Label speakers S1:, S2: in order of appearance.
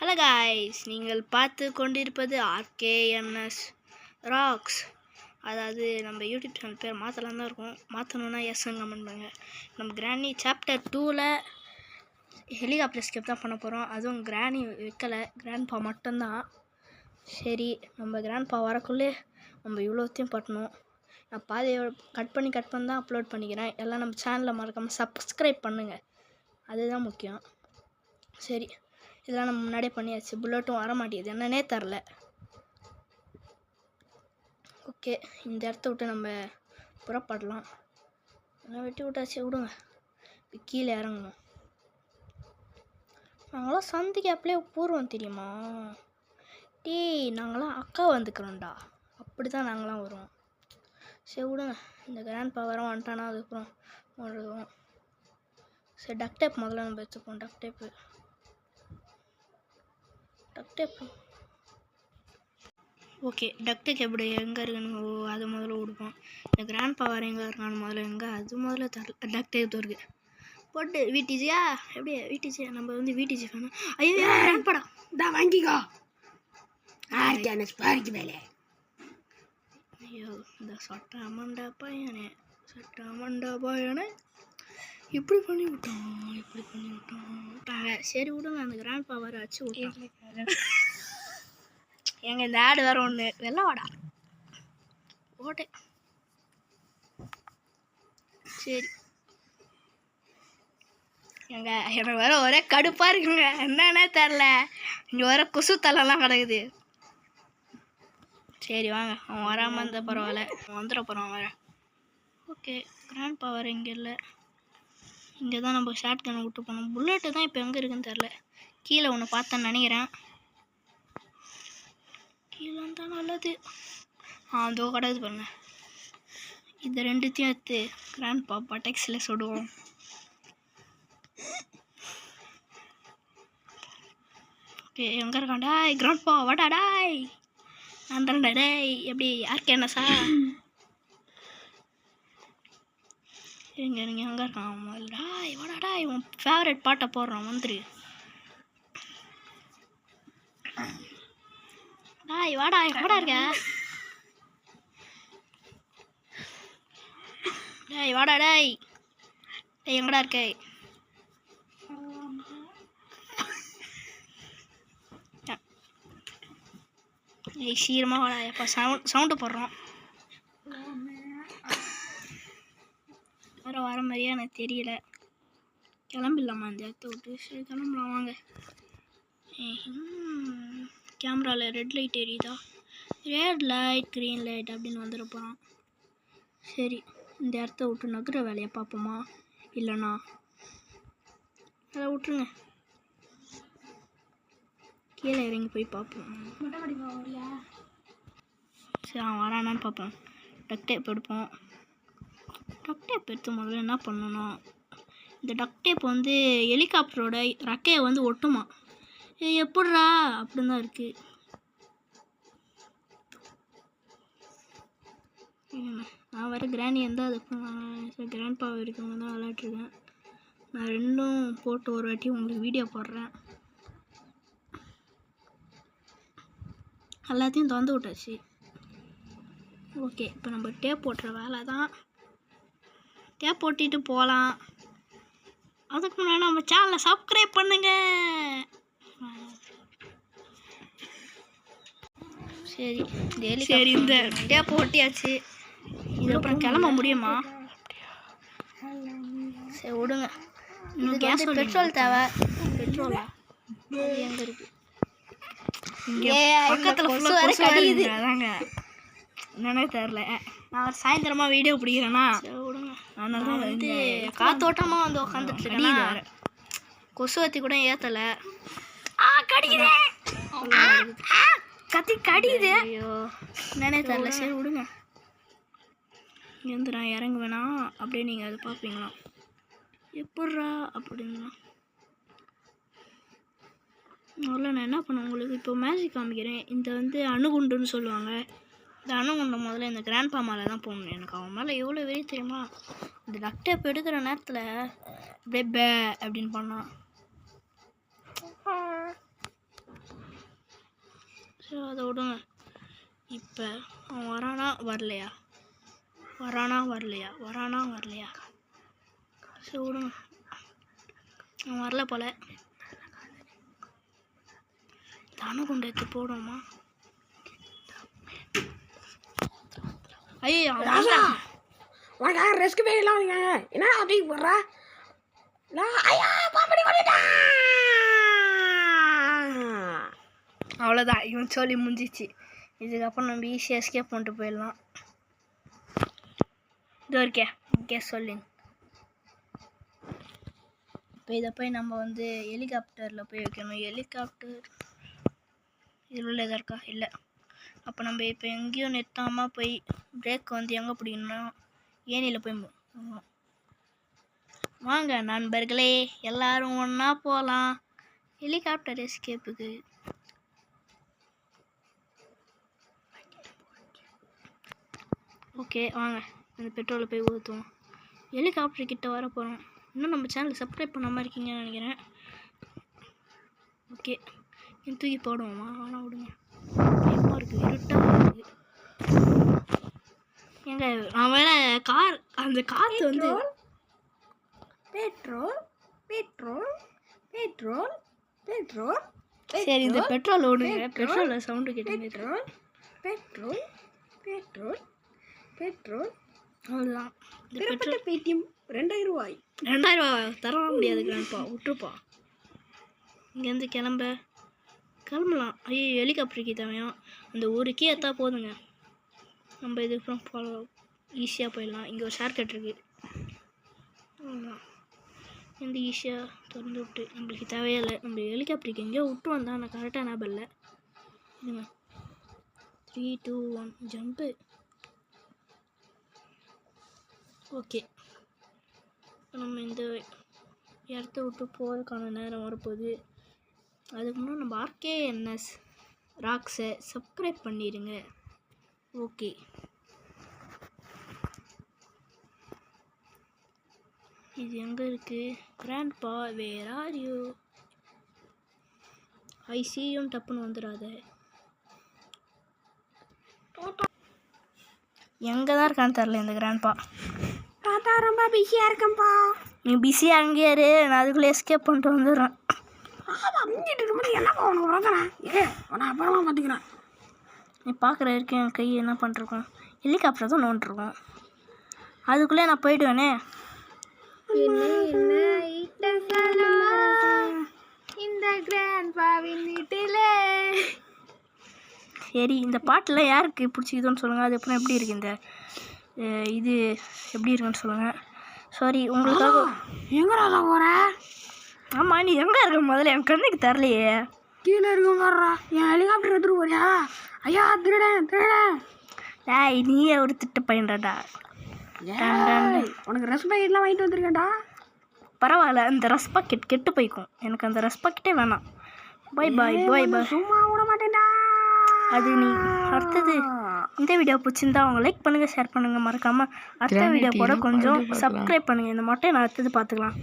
S1: Hello guys, நீங்கள் பார்த்து கொண்டிருப்பது ஆர்கேஎன்எஸ் ராக்ஸ். அதாவது நம்ம யூடியூப் சேனல் பேர் மாற்றலாம் தான் இருக்கும். மாற்றணுன்னா எஸ்ன்னு கமெண்ட் பண்ணுங்கள். நம்ம கிராணி சாப்டர் 2ல் ஹெலிகாப்டர் எஸ்கேப் தான் பண்ண போகிறோம். அதுவும் கிராணி வைக்கலை, கிராண்ட்பா மட்டும்தான். சரி, நம்ம கிராண்ட்பா வரக்குள்ளே நம்ம இவ்வளோத்தையும் பட்டணும். நான் பாதையை கட் பண்ணி தான் அப்லோட் பண்ணிக்கிறேன். எல்லாம் நம்ம சேனலில் மறக்காமல் சப்ஸ்கிரைப் பண்ணுங்கள், அதுதான் முக்கியம். சரி, இதெல்லாம் நம்ம முன்னாடியே பண்ணியாச்சு. புல்லட்டும் வர மாட்டேங்குது, என்னன்னே தெரில. ஓகே, இந்த இடத்த விட்டு நம்ம புறப்படலாம். எல்லாம் வெட்டி விட்டாச்சு, விடுங்க. கீழே இறங்கணும். நாங்களாம் சந்திக்கு அப்படியே பூர்வம் தெரியுமா? நாங்களாம் அக்கா வந்துக்கிறோம்டா, அப்படி தான் நாங்களாம் வருவோம். சரி விடுங்க, இந்த கிராண்ட்பா வர வந்துட்டானா அதுக்கப்புறம் வருவோம். சரி, டக் டேப் முதல்ல நம்ம வச்சுப்போம். டக் டேப்பு ஓகே, டக்டேப் எப்படி எங்கே இருக்குன்னு அது முதல்ல கொடுப்போம். இந்த கிராண்ட்பா வர எங்கே இருக்கான்னு முதல்ல எங்கே அது முதல்ல தரல. டக்டேப் இருக்குது போட்டு விடிஜியா எப்படி விடிஜியா நம்ம வந்து விடிஜி ஃபேன். ஐயோ கிராண்ட்பாடா
S2: தான் வாங்கிக்கோ. பாரிக்கு மேலே
S1: ஐயோ இந்த சட்டா மண்டா பையனே இப்படி பண்ணி விட்டாங்க. சரி விடுங்க, அந்த கிராண்ட்பா வர வச்சு விட்டாங்க. எங்க இந்த ஆடு வேற ஒன்று வெள்ளை வாடா ஓட்டே. சரி எனக்கு வேற ஒரே கடுப்பா இருக்குங்க, என்னன்னே தெரில. இங்கே வர கொசு தலைலாம் கிடக்குது. சரி வாங்க, அவன் வராமல் இருந்தால் பரவாயில்ல, அவன் வந்துட போகிறான் வேற. ஓகே, கிராண்ட்பா வர இங்கே இல்லை. இங்கே தான் நம்ம ஷார்ட் கன்னை விட்டு போனோம். புல்லட்டு தான் இப்போ எங்கே இருக்குன்னு தெரில. கீழே ஒன்று பார்த்தேன்னு நினைக்கிறேன். கீழே தான் நல்லது. அதோ கிடக்குது பாருங்க. இந்த ரெண்டுத்தையும் எடுத்து கிராண்ட்பா பட்டெக்ஸில் சுடுவோம். ஓகே, எங்கே இருக்காண்டா கிராண்ட்பா? வாடா டாய், நான் தான்டா டேய். எப்படி யாருக்கு என்ன சா? நீங்கள் எங்கே இருக்கான் முதல்ல? டாய் வாடா டாய், உன் ஃபேவரட் பாட்டை போடுறான் வந்துரு. டாய் வாடா, எங்கடா இருக்க? டேய் வாடா டாய், டேய் எங்கடா இருக்க? ஏய் சீக்கிரமாக வாடா. எப்போ சவுண்டு போடுறோம் வர மாதிரியா எனக்கு தெரியல. கிளம்பிடலாமா இந்த இடத்த விட்டு? சரி கிளம்பலாம் வாங்க. கேமராவில் ரெட் லைட் எரியுதா? ரெட் லைட் க்ரீன் லைட் அப்படின்னு வந்துட போகிறான். சரி, இந்த இடத்த விட்டு நகர வேலையை பார்ப்போமா, இல்லைண்ணா அதை விட்டுருங்க. கீழே இறங்கி போய் பார்ப்போம். சரி, அவன் வரானான்னு பார்ப்போம். டக்டேப் எடுப்போம். டக்டேப் எடுத்து முதல்ல என்ன பண்ணணும், இந்த டக்டேப் வந்து ஹெலிகாப்டரோட ரெக்கையை வந்து ஒட்டுமா. எப்படிரா அப்படின்னு தான் இருக்குது. நான் வேறு கிராணி இருந்தால் அது கிராண்ட்பா இருக்கவங்க தான் விளையாட்ருக்கேன். நான் ரெண்டும் போட்டு ஒரு வாட்டி உங்களுக்கு வீடியோ போடுறேன். எல்லாத்தையும் திறந்து விட்டாச்சு. ஓகே, இப்போ நம்ம டேப் போட்டுற வேலை தான். டேப் போட்டிட்டு போகலாம். அதுக்கு முன்னாடி நம்ம சேனலை சப்ஸ்கிரைப் பண்ணுங்க. சரி, இந்த டேப் ஒட்டியாச்சு. இதுக்கப்புறம் கிளம்ப முடியுமா? சரி விடுங்க, இன்னும் கேஸ் பெட்ரோல் தேவை. பெட்ரோலா எங்கே இருக்கு? இங்கே பக்கத்தில் ஃபுல்லாக கொசு அடிக்குது. அதாங்க என்னன்னே தெரில. நான் சாயந்தரமாக வீடியோ பிடிக்கிறேன்னா விடுங்க. அதனால தான் வந்து காத்தோட்டமாக வந்து உட்காந்துட்டு இருக்கேன். கொசு வத்தி கூட ஏற்றலை. கத்தி கடிக்குது. ஐயோ என்னன்னே தெரில. சரி விடுங்க, இங்கேருந்து நான் இறங்குவேனா அப்படியே நீங்கள் அதை பார்ப்பீங்களா எப்பட்றா அப்படின்னா. முதல்ல நான் என்ன பண்ணேன் உங்களுக்கு இப்போ மேஜிக் காமிக்கிறேன். இந்த வந்து அணுகுண்டுன்னு சொல்லுவாங்க. இந்த அணுகுண்டை முதல்ல இந்த கிராண்ட்பா மேலே தான் போகணும். எனக்கு அவன் மேலே எவ்வளோ வெறி தெரியுமா? இந்த டக்டேப் எடுக்கிற நேரத்தில் அப்படியே பே அப்படின்னு பண்ணான். இப்போ அவன் வரானா வரலையா சரி விடுங்க. அவன் வரல போல. தானே கொண்டு எடுத்து போடுவோமா? ஐயோ
S2: உனக்காக ரெஸ்க் போயிடலாம். என்ன அப்படி போடுறா?
S1: அவ்வளோதான், இவன் சொல்லி முடிஞ்சிச்சு. இதுக்கப்புறம் நம்ம ஈஸியாக எஸ்கேப் பண்ணிட்டு போயிடலாம். இது இருக்கே சொல்லின். இப்போ இதை போய் நம்ம வந்து ஹெலிகாப்டரில் போய் வைக்கணும். ஹெலிகாப்டர் இதில் உள்ள எதாக இருக்கா? இல்லை. அப்போ நம்ம இப்போ எங்கேயும் நிறுத்தாமல் போய் பிரேக் வந்து எங்கே பிடிக்கணும்னா ஏனியில் போய் வாங்க நண்பர்களே, எல்லாரும் ஒன்றா போகலாம் ஹெலிகாப்டர் எஸ்கேப்புக்கு. ஓகே வாங்க அந்த பெட்ரோலை போய் ஊற்றுவோம். ஹெலிகாப்டர் கிட்ட வர போகிறோம். இன்னும் நம்ம சேனல் சப்ஸ்கிரைப் பண்ணாமல் இருக்கீங்கன்னு நினைக்கிறேன். ஓகே தூக்கி போடுவோமா? ஆனால் விடுங்க, பயமாக இருக்குது, இருட்டாக இருக்குது. எங்க நான் வேற கார் அந்த காற்று வந்து
S2: பெட்ரோல் பெட்ரோல் பெட்ரோல் பெட்ரோல்.
S1: சரி இந்த பெட்ரோல் ஓடுங்க. பெட்ரோலில் சவுண்டு கேட்டு
S2: பெட்ரோல் பெட்ரோல் பெட்ரோல் பெட்ரோல்.
S1: அவ்வளோதான். இந்த
S2: பெட்ரோல் பேடிஎம் 2000 ரூபாய்.
S1: 2000 ரூபா தர முடியாது கிராண்ட்பா, விட்டுருப்பா. இங்கேருந்து கிளம்பலாம். ஐயோ ஹெலிகாப்டருக்கு தேவையா? அந்த ஒரு கீ ஏற்றா போதுங்க, நம்ம இதுக்கப்புறம் ஃபாலோ ஈஸியாக போயிடலாம். இங்கே ஒரு ஷார்ட்கட் இருக்குது. அவ்வளோதான். இந்த ஈஸியாக திறந்து விட்டு நம்மளுக்கு தேவையே இல்லை. நம்ம ஹெலிகாப்டருக்கு எங்கேயோ விட்டு வந்தால் நான் கரெக்டாக ஞாபகம் இல்லை. இல்லைங்க 3 2 1 ஜம்ப்பு. ஓகே நம்ம இந்த இடத்த விட்டு போகிறதுக்கான நேரம் வரப்போகுது. அதுக்கு முன்னாடி நம்ம RKNS ராக்ஸை சப்ஸ்கிரைப் பண்ணிடுங்க. ஓகே இது எங்கே இருக்குது? Grandpa where are you? I see யூன்னு டப்புன்னு வந்துடாத. எங்கே தான் இருக்கான்னு தெரில இந்த கிராண்ட்பா.
S2: தாத்தா ரொம்ப பிஸியாக இருக்கேன்ப்பா.
S1: நீ பிஸியாக அங்கேயே இரு, நான் அதுக்குள்ளே எஸ்கேப் பண்ணிட்டு வந்துடுறேன்.
S2: அங்கிட்டு இருக்கும்போது என்னப்பா உனக்கு உறங்குறேன்? நான் அப்புறமா பார்த்துக்கிறேன்.
S1: நீ பார்க்குற வரைக்கும் என் கை என்ன பண்ணிருக்கோம்? ஹெலிகாப்டர் தான் நோண்டிருக்கோம். அதுக்குள்ளே நான் போயிடுவேனே.
S2: இந்த கிராண்ட்பாவின் வீட்டில்.
S1: சரி இந்த பாட்டெலாம் யாருக்கு பிடிச்சிக்குதுன்னு சொல்லுங்கள். அது அப்புறம் எப்படி இருக்குது இந்த இது எப்படி இருக்குன்னு சொல்லுங்கள். சாரி உங்களுக்காக.
S2: எங்கடா போகிற?
S1: ஆமாம் நீ எங்கே இருக்க? முதல்ல என் கண்ணுக்கு தரலையே.
S2: கீழே இருக்க வர்றா. என் ஹெலிகாப்டர் எடுத்துட்டு போறியா? ஐயா திருடன் திருடன்.
S1: டேய் நீயே ஒரு திட்ட பையன்டாடா.
S2: உனக்கு ரஸ் பாக்கெட்லாம் வாங்கிட்டு வந்துருக்கேன்டா.
S1: பரவாயில்ல, அந்த ரஸ் பாக்கெட் கெட்டு போய்க்கும். எனக்கு அந்த ரஸ் பாக்கெட்டே வேணாம். பாய் பாய் பாய் பாய்.
S2: சும்மா விட மாட்டேன்டா.
S1: அது நீ அடுத்தது இந்த வீடியோ பிடிச்சிருந்தா அவங்க லைக் பண்ணுங்கள், ஷேர் பண்ணுங்கள். மறக்காமல் அடுத்த வீடியோ கூட கொஞ்சம் சப்ஸ்கிரைப் பண்ணுங்கள். இந்த மட்டும் நான் அடுத்தது பார்த்துக்கலாம்.